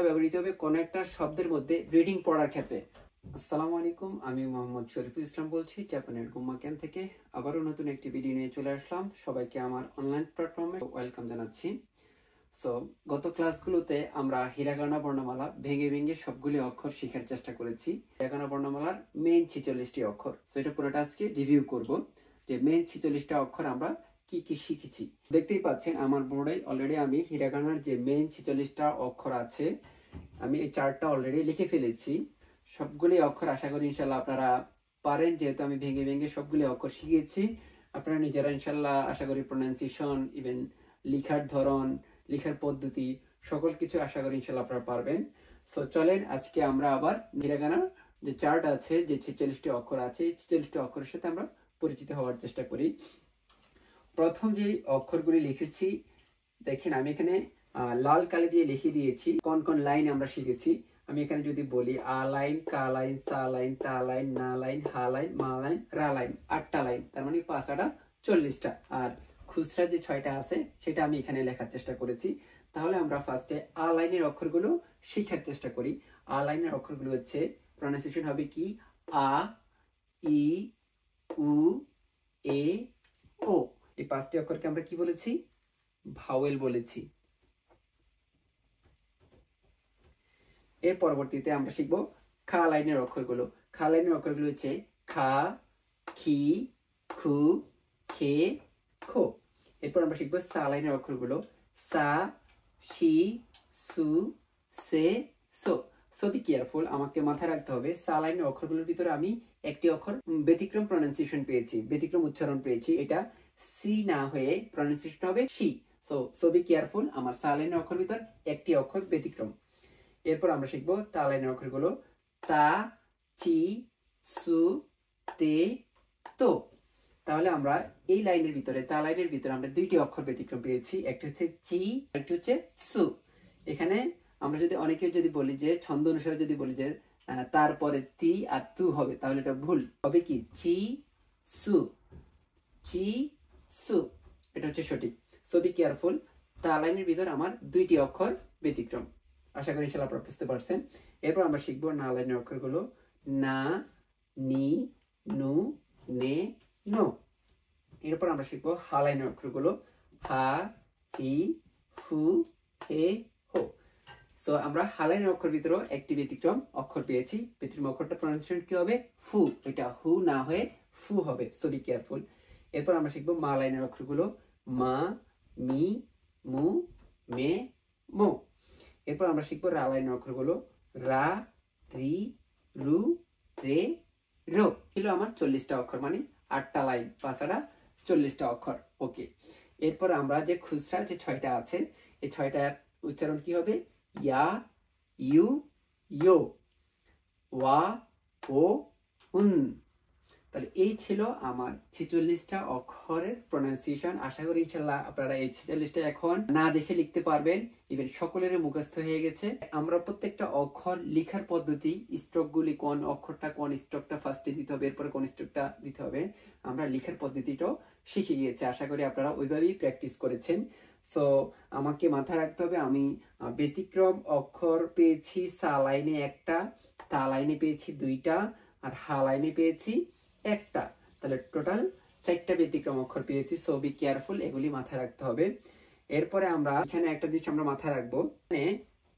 ব্যবহৃত হবে কোন একটা শব্দের মধ্যে রিডিং পড়ার ক্ষেত্রে। আসসালামু আলাইকুম, আমি মোহাম্মদ শরীফুল ইসলাম বলছি জাপানের গুম্মা ক্যান থেকে। আবারও নতুন একটি ভিডিও নিয়ে চলে আসলাম। সবাইকে আমার অনলাইন প্ল্যাটফর্মে ওয়েলকাম জানাচ্ছি। সো গত ক্লাসগুলোতে আমরা হিরাগানা বর্ণমালা ভেঙে ভেঙে সবগুলি অক্ষর শেখার চেষ্টা করেছি। হিরাগানা বর্ণমালার মেইন 46টি অক্ষর। সো এটা পুরোটা আজকে রিভিউ করব যে মেইন 46টা অক্ষর আমরা কি কি শিখেছি। দেখতেই পাচ্ছেন আমার বোর্ডে অলরেডি আমি হিরাগানার যে মেইন 46টা অক্ষর আছে আমি এই চার্টটা অলরেডি লিখে ফেলেছি। সবগুলি অক্ষর আশা করি ইনশাল্লাহ আপনারা পারেন, যেহেতু আমি ভেঙে ভেঙে সবগুলি অক্ষর শিখেছি। আপনারা নিজেরা ইনশাল্লাহ আশা করি প্রোনাউন্সিয়েশন, ইভেন লেখার ধরন, লেখার পদ্ধতি সকল কিছু আশা করি ইনশাল্লাহ আপনারা পারবেন। সো চলেন আজকে আমরা আবার হিরাগানার যে চার্ট আছে, যে 46টি অক্ষর আছে, এই 46টি অক্ষরের সাথে আমরা পরিচিত হওয়ার চেষ্টা করি। প্রথম যে অক্ষরগুলি লিখেছি দেখেন, আমি এখানে লাল কালি দিয়ে লিখে দিয়েছি কোন কোন লাইন আমরা শিখেছি। আমি এখানে যদি বলি আ লাইন, কা লাইন, সা লাইন, তা লাইন, না লাইন, হা লাইন, মা লাইন, রা লাইন, 8টা লাইন, তার মানে 5 40টা। আর খুচরা যে 6টা আছে সেটা আমি এখানে লেখার চেষ্টা করেছি। তাহলে আমরা ফার্স্টে আ লাইনের অক্ষরগুলো শেখার চেষ্টা করি। আ লাইনের অক্ষরগুলো হচ্ছে প্রনাউন্সিয়েশন হবে কি আ, ই, উ, এ, ও। এই 5টি অক্ষরকে আমরা কি বলেছি? ভাওয়েল বলেছি। এর পরবর্তীতে আমরা শিখবো খা লাইনের অক্ষরগুলো। খা লাইনের অক্ষরগুলো হচ্ছে খা, খি, খু, খে, খো। এরপর আমরা শিখবো সা লাইনের অক্ষরগুলো সা, শি, সু, সে, সো। সো বি কেয়ারফুল, আমাকে মাথায় রাখতে হবে সা লাইনের অক্ষরগুলোর ভিতরে আমি একটি অক্ষর ব্যতিক্রম প্রনাউন্সিয়েশন পেয়েছি, ব্যতিক্রম উচ্চারণ পেয়েছি। এটা সি না হয়ে প্রনাউন্সিয়েশন হবে শি। সো বি কেয়ারফুল, আমার সা লাইনের অক্ষর ভিতর একটি অক্ষর ব্যতিক্রম। এরপর আমরা শিখবো তা লাইনের অক্ষরগুলো তা, চি, সু, তে, তো। তাহলে আমরা এই লাইনের ভিতরে, তা লাইনের ভিতরে আমরা দুইটি অক্ষর ব্যতিক্রম পেয়েছি, একটা হচ্ছে চি, একটা হচ্ছে সু। এখানে আমরা যদি অনেকে যদি বলি যে ছন্দ অনুসারে যদি বলি যে তারপরে তি আর তু হবে, তাহলে এটা ভুল হবে। কি চি, সু, চি, সু, এটা হচ্ছে সঠিক। সো বি কেয়ারফুল, তা লাইনের ভিতর আমার দুইটি অক্ষর ব্যতিক্রম। আশা করি ইনশাআল্লাহ আপনারা বুঝতে পারছেন। এরপর আমরা শিখবো না লাইনের অক্ষরগুলো না, নি, নু, নে, নো। এরপর আমরা শিখবো হা লাইনের অক্ষরগুলো হা, হি, ফু, হে, হো। সো আমরা হা লাইনের অক্ষর ভিতরে একটি ব্যতিক্রম অক্ষর পেয়েছি। ব্যতিক্রম অক্ষরটা প্রনাউন্সিয়েশন কি হবে? ফু। এটা হু না হয়ে ফু হবে। So be careful. এরপর আমরা শিখবো মা লাইনের অক্ষরগুলো মা, মি, মু, মে, মো। এরপর আমরা শিখবো রা লাইনের অক্ষরগুলো রা, রি, রু, রে, রো। ছিল আমার 40টা অক্ষর, মানে 8টা লাইন, 5 40টা অক্ষর। ওকে। এরপর আমরা যে খুচরা যে 6টা আছে, এই 6টার উচ্চারণ কি হবে? ইয়া, ইউ, ইয়ো, ওয়া, ও, হুন। তাহলে এই ছিল আমার 46টা অক্ষরের প্রনাউন্সিয়েশন। আশা করি ইনশাআল্লাহ আপনারা এই 46টা এখন না দেখে লিখতে পারবেন, ইভেন সকলের মুখস্থ হয়ে গেছে। আমরা প্রত্যেকটা অক্ষর লেখার পদ্ধতি, স্ট্রোকগুলি, কোন অক্ষরটা কোন স্ট্রোকটা ফার্স্টে দিতে হবে, এরপর কোন স্ট্রোকটা দিতে হবে, আমরা লেখার পদ্ধতিটাও শিখে গিয়েছি। আশা করি আপনারা ওইভাবেই প্র্যাকটিস করেছেন। সো আমাকে মাথায় রাখতে হবে আমি ব্যতিক্রম অক্ষর পেয়েছি সা লাইনে একটা, তা লাইনে পেয়েছি 2টা, আর হা লাইনে পেয়েছি একটা। তাহলে টোটাল 4টা ব্যতিক্রম অক্ষর পেয়েছি। সো বি কেয়ারফুল, এগুলি মাথায় রাখতে হবে। এরপরে আমরা এখানে একটা জিনিস আমরা মাথায় রাখবো, মানে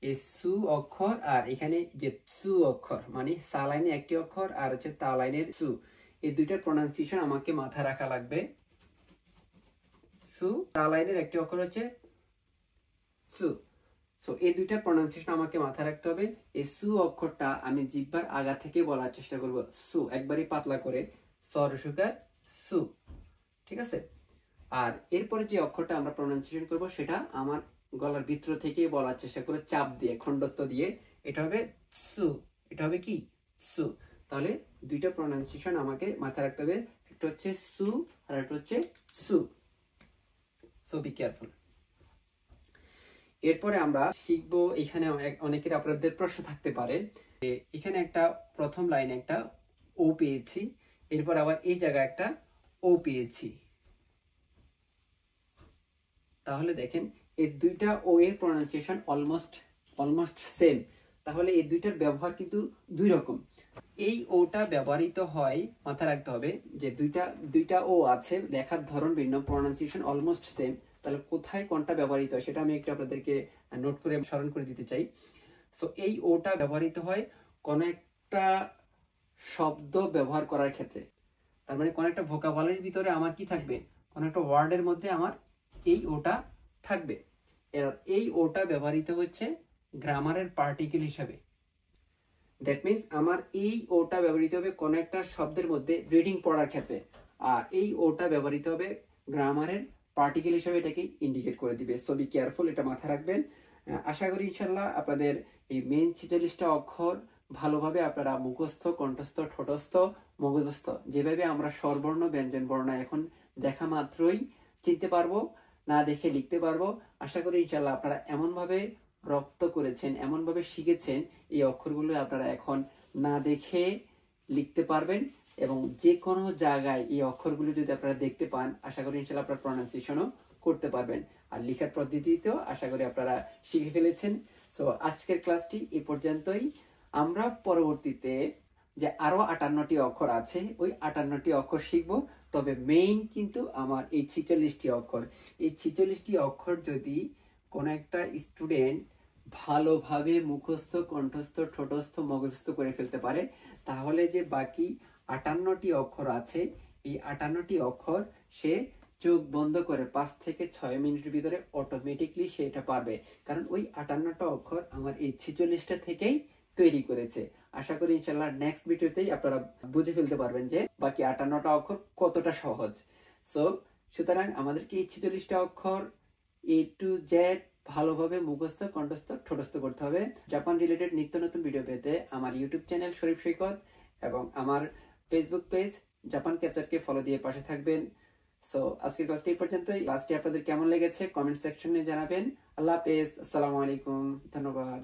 এই সু অক্ষর আর এখানে যে সু অক্ষর, মানে সা লাইনে একটি অক্ষর আর হচ্ছে তা লাইনের সু, এই দুইটার প্রনাউন্সিয়েশন আমাকে মাথায় রাখা লাগবে। সু, তা লাইনের একটি অক্ষর হচ্ছে সু। সো এই দুইটার প্রনাউন্সিয়েশন আমাকে মাথায় রাখতে হবে। এই সু অক্ষরটা আমি জিহ্বার আগা থেকে বলার চেষ্টা করব, সু, একবারই পাতলা করে, সরসুকার সু, ঠিক আছে? আর এরপরে যে অক্ষরটা আমরা প্রনাউন্সিয়েশন করব সেটা আমার গলার ভিতর থেকে বলার চেষ্টা করে, চাপ দিয়ে, খণ্ডত্ব দিয়ে, এটা হবে সু, এটা হবে কি সু। তাহলে দুইটা প্রনাউন্সিয়েশন আমাকে মাথায় রাখতে হবে, একটা হচ্ছে সু আর একটা হচ্ছে সু। So be careful. এরপরে আমরা শিখবো, এখানে অনেকের আপনাদের প্রশ্ন থাকতে পারে, এখানে একটা প্রথম লাইনে একটা ও পেয়েছি, এরপর আবার এই জায়গায় একটা ও পেয়েছি। তাহলে দেখেন এই দুইটা ও এর প্রনাউন্সিয়েশন অলমোস্ট অলমোস্ট সেম, তাহলে এই দুইটার ব্যবহার কিন্তু দুই রকম। এই ওটা ব্যবহৃত হয়, মাথায় রাখতে হবে যে দুইটা ও আছে, লেখার ধরন ভিন্ন, প্রোনাউন্সিয়েশন অলমোস্ট সেম, তাহলে কোথায় কোনটা ব্যবহৃত হয় সেটা আমি একটু আপনাদেরকে নোট করে স্মরণ করে দিতে চাই। সো এই ওটা ব্যবহৃত হয় কোন একটা শব্দ ব্যবহার করার ক্ষেত্রে, তার মানে কোন একটা ভোকাবুলারির ভিতরে আমার কি থাকবে, কোন একটা ওয়ার্ডের মধ্যে আমার এই ওটা থাকবে। এই ওটা ব্যবহৃত হচ্ছে গ্রামারের পার্টিকেল হিসাবে। দ্যাট মিনস আমার এই ওটা ব্যবহৃত হবে কোন একটা শব্দের মধ্যে রিডিং পড়ার ক্ষেত্রে, আর এই ওটা ব্যবহৃত হবে গ্রামারের পার্টিকেল হিসাবে এটাকে ইন্ডিকেট করে দিবে। সো বি কেয়ারফুল, এটা মাথায় রাখবেন। আশা করি ইনশাল্লাহ আপনাদের এই মেইন 46টা অক্ষর ভালোভাবে আপনারা মুখস্থ, কণ্ঠস্থ, ঠোঁটস্থ, মগজস্থ, যেভাবে আমরা স্বরবর্ণ, ব্যঞ্জন বর্ণ এখন দেখা মাত্রই চিনতে পারবো, না দেখে লিখতে পারবো, আশা করি ইনশাল্লাহ আপনারা এমনভাবে রপ্ত করেছেন, এমনভাবে শিখেছেন, এই অক্ষরগুলো আপনারা এখন না দেখে লিখতে পারবেন। এবং যে কোনো জায়গায় এই অক্ষরগুলো যদি আপনারা দেখতে পান, আশা করি ইনশাল্লাহ আপনারা প্রনাউন্সিয়েশনও করতে পারবেন। আর লেখার পদ্ধতিতেও আশা করি আপনারা শিখে ফেলেছেন। সো আজকের ক্লাসটি এই পর্যন্তই। আমরা পরবর্তীতে যে আরো 58টি অক্ষর আছে, ওই 58টি অক্ষর শিখবো। তবে মেইন কিন্তু আমার এই 46টি অক্ষর। এই 46টি অক্ষর যদি কোন একটা স্টুডেন্ট ভালোভাবে মুখস্থ, কণ্ঠস্থ, ঠোঁটস্থ, মগজস্থ করে ফেলতে পারে, তাহলে যে বাকি 58টি অক্ষর আছে, এই 58টি অক্ষর সে চোখ বন্ধ করে 5 থেকে 6 মিনিটের ভিতরে অটোমেটিকলি সে এটা পারবে। কারণ ওই 58টা অক্ষর আমার এই 46টা থেকেই তৈরি করেছে। আশা করি ইনশাল্লাহ নেক্সট ভিডিওতেই আপনারা বুঝে ফেলতে পারবেন যে বাকি 58টা অক্ষর কতটা সহজ। সো সুতরাং আমাদেরকে এই 46টা অক্ষর A to Z ভালোভাবে মুখস্থ, কণ্ঠস্থ, ঠোঁটস্থ করতে হবে। জাপান রিলেটেড নিত্য নতুন ভিডিও পেতে আমার ইউটিউব চ্যানেল শরীফ সৈকত এবং আমার ফেসবুক পেজ জাপান ক্যাপ্টারকে ফলো দিয়ে পাশে থাকবেন। সো আজকের ক্লাসটি এই পর্যন্তই। ক্লাসটি আপনাদের কেমন লেগেছে কমেন্ট সেকশনে জানাবেন। আল্লাহ হাফেজ, আসসালামু আলাইকুম, ধন্যবাদ।